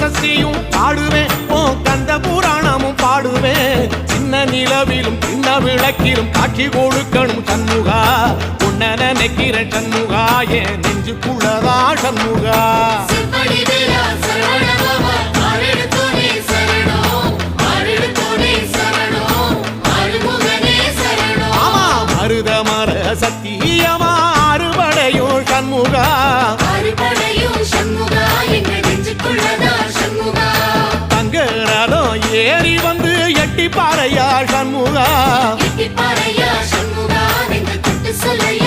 சஷ்டியும் பாடுவேன் உன் கந்த புராணமும் பாடுவேன் சின்ன நிலவிலும் சின்ன விளக்கிலும் காட்சி கொடுக்கணும் சண்முகா உன்ன நினைக்கிற சண்முகா என் நெஞ்சுக்குள்ளதா சண்முகா ஆமா மருதமர சத்தியமா அறுபடையும் சண்முகா தங்கரதம் ஏறி வந்து எட்டி பாறையா சண்முகா சொல்ல